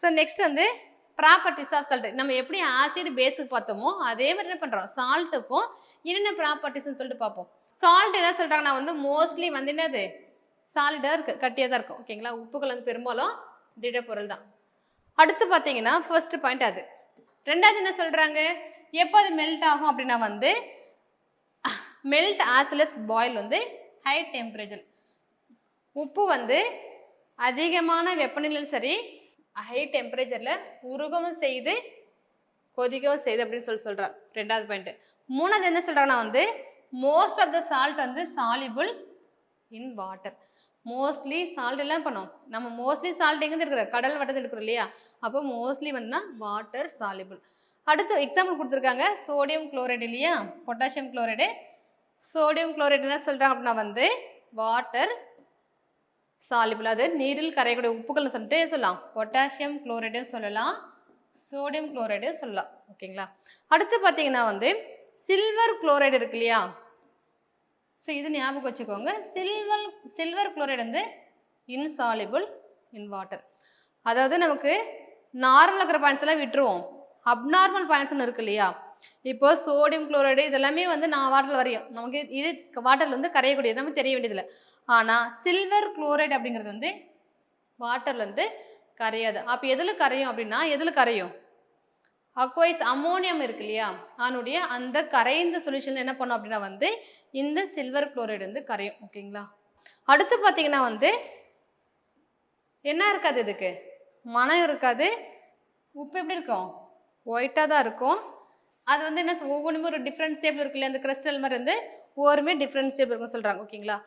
So next வந்து properties of salt. நம்ம எப்படி ஆசிட் பேஸுக்கு பார்த்தோமோ அதே மாதிரி என்ன பண்ணுறோம், சால்ட்டுக்கும் என்னென்ன ப்ராப்பர்ட்டிஸ்ன்னு சொல்லிட்டு பார்ப்போம். சால்ட் என்ன சொல்கிறாங்கன்னா வந்து மோஸ்ட்லி வந்து என்னது சாலிடாக இருக்குது, கட்டியாக தான் இருக்கும். ஓகேங்களா, உப்புகள் வந்து பெரும்பாலும் திடப்பொருள் தான். அடுத்து பார்த்தீங்கன்னா ஃபர்ஸ்ட் பாயிண்ட் அது. ரெண்டாவது என்ன சொல்கிறாங்க, எப்போ அது மெல்ட் ஆகும் அப்படின்னா வந்து மெல்ட் ஆசிலஸ் பாயில் வந்து ஹை டெம்பரேச்சர். உப்பு வந்து அதிகமான வெப்பநிலையில் சரி ஹை டெம்பரேச்சரில் உருகவும் செய்து கொதிக்கவும் செய்து அப்படின்னு சொல்கிறாங்க. ரெண்டாவது பாயிண்ட். மூணாவது என்ன சொல்கிறாங்கன்னா வந்து மோஸ்ட் ஆஃப் த சால்ட் வந்து soluble in water. Mostly salt எல்லாம் பண்ணோம் நம்ம மோஸ்ட்லி சால்ட் எங்கே இருக்கிற கடல் வட்டத்தில் இருக்கிறோம் இல்லையா, அப்போ மோஸ்ட்லி வந்துன்னா வாட்டர் சாலிபிள். அடுத்து எக்ஸாம்பிள் கொடுத்துருக்காங்க சோடியம் குளோரைடு இல்லையா, பொட்டாசியம் குளோரைடு. சோடியம் குளோரைடு என்ன சொல்கிறாங்க அப்படின்னா வந்து வாட்டர் சாலிபிள், அது நீரில் கரையக்கூடிய உப்புகள்னு சொல்லிட்டு சொல்லலாம். பொட்டாசியம் குளோரைடுன்னு சொல்லலாம், சோடியம் குளோரைடு சொல்லலாம். ஓகேங்களா. அடுத்து பார்த்தீங்கன்னா வந்து சில்வர் குளோரைடு இருக்கு இல்லையா, ஸோ இது ஞாபகம் வச்சுக்கோங்க. சில்வர் குளோரைடு வந்து இன்சாலிபிள் இன் வாட்டர். அதாவது நமக்கு நார்மல் இருக்கிற பாயிண்ட்ஸ் எல்லாம் விட்டுருவோம், அப்நார்மல் பாயிண்ட்ஸ்னு இருக்கு இல்லையா. இப்போ சோடியம் குளோரைடு இதெல்லாமே வந்து நான் வாட்டரில் வரையும், நமக்கு இது வாட்டரில் வந்து கரையக்கூடியது, நமக்கு தெரிய வேண்டியதில்லை. ஆனால் சில்வர் குளோரைடு அப்படிங்கிறது வந்து வாட்டரில் வந்து கரையாது. அப்போ எதில் கரையும் அப்படின்னா, எதில் கரையும், அக்வைஸ் அமோனியம் இருக்கு இல்லையா, அதனுடைய அந்த கரைந்த சொல்யூஷன் என்ன பண்ணும் அப்படின்னா வந்து இந்த சில்வர் குளோரைடு வந்து கரையும். ஓகேங்களா. அடுத்து பார்த்தீங்கன்னா வந்து என்ன இருக்காது, இதுக்கு மனம் இருக்காது. உப்பு எப்படி இருக்கும், ஒயிட்டாக தான் இருக்கும். அது வந்து என்ன ஒவ்வொன்றுமே ஒரு டிஃப்ரெண்ட் ஷேப்பில் இருக்கு இல்லையா, அந்த கிறிஸ்டல் மாதிரி வந்து ஒவ்வொருமே டிஃப்ரெண்ட் ஷேப் இருக்குன்னு சொல்கிறாங்க. ஓகேங்களா.